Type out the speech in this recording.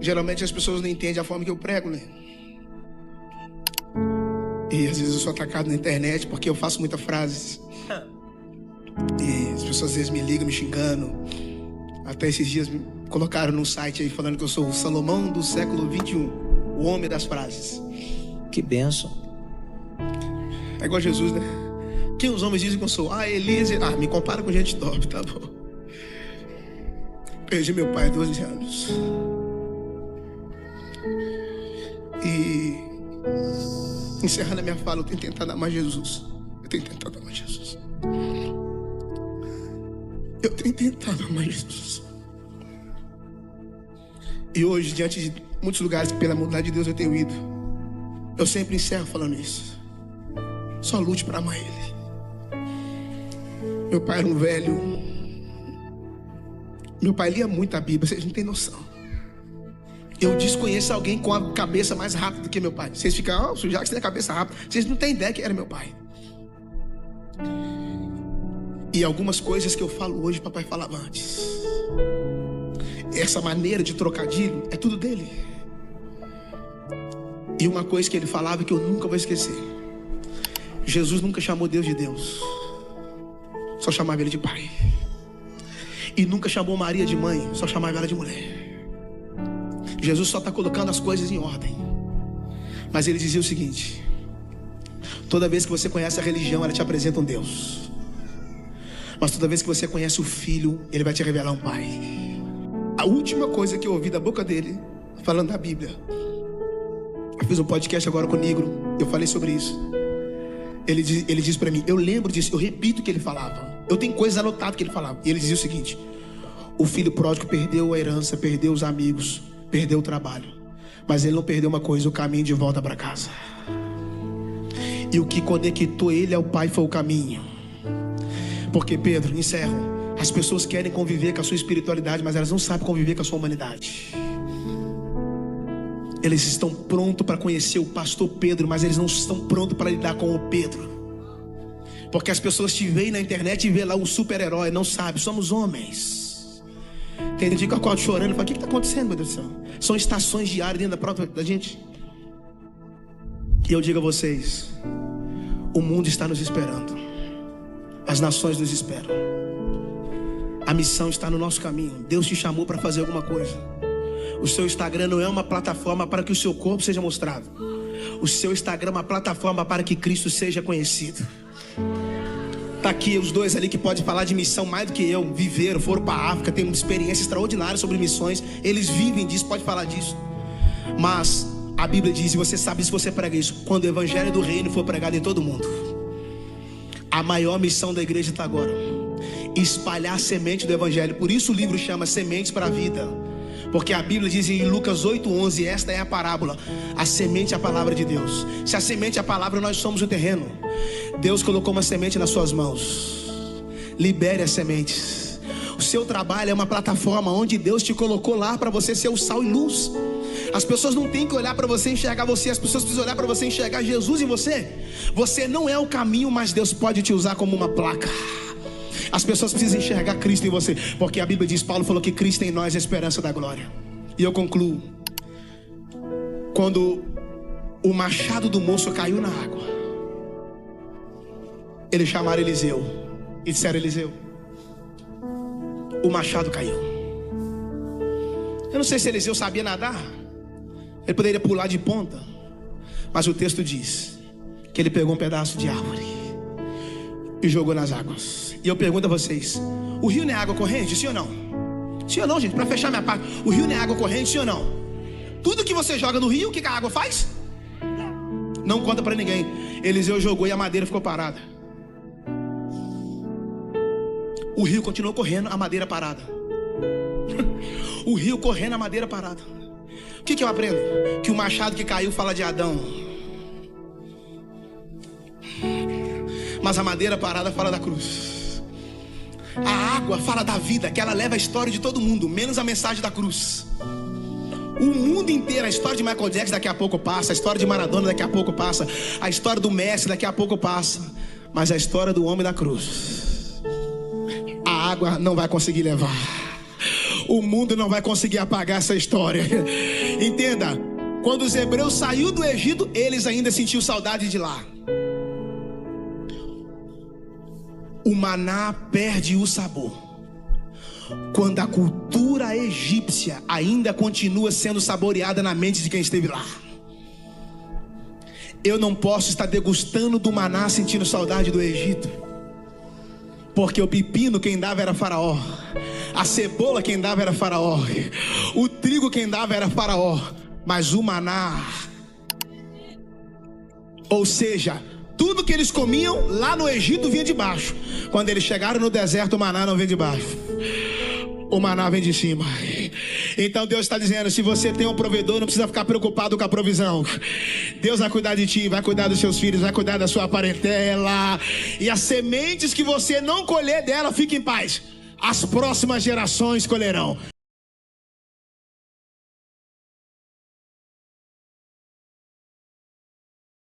Geralmente as pessoas não entendem a forma que eu prego, né? E às vezes eu sou atacado na internet porque eu faço muitas frases. E as pessoas às vezes me ligam me xingando. Até esses dias me colocaram no site aí falando que eu sou o Salomão do século 21, o homem das frases. Que bênção. É igual Jesus, né? Quem os homens dizem que eu sou? Elias. Me compara com gente top, tá bom. Perdi meu pai há 12 anos. E encerrando a minha fala, eu tenho tentado amar Jesus. Eu tenho tentado amar Jesus. Eu tenho tentado amar Jesus. E hoje, diante de muitos lugares que pela bondade de Deus eu tenho ido, eu sempre encerro falando isso. Só lute para amar Ele. Meu pai era um velho. Meu pai lia muito a Bíblia, vocês não têm noção. Eu desconheço alguém com a cabeça mais rápida do que meu pai. Vocês ficam, já que você tem a cabeça rápida, vocês não têm ideia que era meu pai. E algumas coisas que eu falo hoje, papai falava antes. Essa maneira de trocadilho é tudo dele. E uma coisa que ele falava que eu nunca vou esquecer: Jesus nunca chamou Deus de Deus, só chamava ele de pai. E nunca chamou Maria de mãe, só chamava ela de mulher. Jesus só está colocando as coisas em ordem. Mas ele dizia o seguinte: toda vez que você conhece a religião, ela te apresenta um Deus. Mas toda vez que você conhece o Filho, ele vai te revelar um Pai. A última coisa que eu ouvi da boca dele, falando da Bíblia, eu fiz um podcast agora com o Negro, eu falei sobre isso. Ele diz para mim, eu lembro disso, eu repito o que ele falava. Eu tenho coisas anotadas que ele falava. E ele dizia o seguinte: o filho pródigo perdeu a herança, perdeu os amigos, perdeu o trabalho, mas ele não perdeu uma coisa: o caminho de volta para casa. E o que conectou ele ao Pai foi o caminho. Porque, Pedro, encerro, as pessoas querem conviver com a sua espiritualidade, mas elas não sabem conviver com a sua humanidade. Eles estão prontos para conhecer o pastor Pedro, mas eles não estão prontos para lidar com o Pedro. Porque as pessoas te veem na internet e vê lá um super-herói, não sabe, somos homens. Tem gente que eu acordo chorando e falo: o que está acontecendo, meu Deus do céu? São estações diárias dentro da própria da gente. E eu digo a vocês: o mundo está nos esperando. As nações nos esperam. A missão está no nosso caminho. Deus te chamou para fazer alguma coisa. O seu Instagram não é uma plataforma para que o seu corpo seja mostrado. O seu Instagram é uma plataforma para que Cristo seja conhecido. Está aqui os dois ali que podem falar de missão mais do que eu. Viveram, foram para a África, têm uma experiência extraordinária sobre missões. Eles vivem disso, pode falar disso. Mas a Bíblia diz, e você sabe se você prega isso: quando o evangelho do reino for pregado em todo mundo, a maior missão da igreja está agora: espalhar a semente do evangelho. Por isso o livro chama Sementes para a Vida. Porque a Bíblia diz em Lucas 8:11, esta é a parábola: a semente é a palavra de Deus. Se a semente é a palavra, nós somos o terreno. Deus colocou uma semente nas suas mãos. Libere as sementes. O seu trabalho é uma plataforma onde Deus te colocou lá para você ser o sal e luz. As pessoas não têm que olhar para você e enxergar você. As pessoas precisam olhar para você e enxergar Jesus em você. Você não é o caminho, mas Deus pode te usar como uma placa. As pessoas precisam enxergar Cristo em você, porque a Bíblia diz, Paulo falou que Cristo em nós é a esperança da glória. E eu concluo: quando o machado do moço caiu na água, eles chamaram Eliseu e disseram: Eliseu, o machado caiu. Eu não sei se Eliseu sabia nadar, ele poderia pular de ponta, mas o texto diz que ele pegou um pedaço de árvore e jogou nas águas. E eu pergunto a vocês: o rio não é água corrente, sim ou não? Sim ou não, gente? Para fechar minha parte, o rio não é água corrente, sim ou não? Tudo que você joga no rio, o que a água faz? Não conta para ninguém. Eliseu jogou e a madeira ficou parada. O rio continuou correndo, a madeira parada. O rio correndo, a madeira parada. O que eu aprendo? Que o machado que caiu fala de Adão, mas a madeira parada fala da cruz. A água fala da vida, que ela leva a história de todo mundo, menos a mensagem da cruz. O mundo inteiro, a história de Michael Jackson daqui a pouco passa, a história de Maradona daqui a pouco passa, a história do Messi daqui a pouco passa, mas a história do homem da cruz, a água não vai conseguir levar. o mundo não vai conseguir apagar essa história. Entenda, quando os hebreus saíram do Egito, eles ainda sentiam saudade de lá. O maná perde o sabor quando a cultura egípcia ainda continua sendo saboreada na mente de quem esteve lá. Eu não posso estar degustando do maná sentindo saudade do Egito, porque o pepino quem dava era Faraó, a cebola quem dava era Faraó, o trigo quem dava era Faraó, mas o maná, ou seja, tudo que eles comiam lá no Egito vinha de baixo. Quando eles chegaram no deserto, o maná não vem de baixo, o maná vem de cima. Então Deus está dizendo, se você tem um provedor, não precisa ficar preocupado com a provisão. Deus vai cuidar de ti, vai cuidar dos seus filhos, vai cuidar da sua parentela. E as sementes que você não colher dela, fique em paz, as próximas gerações colherão.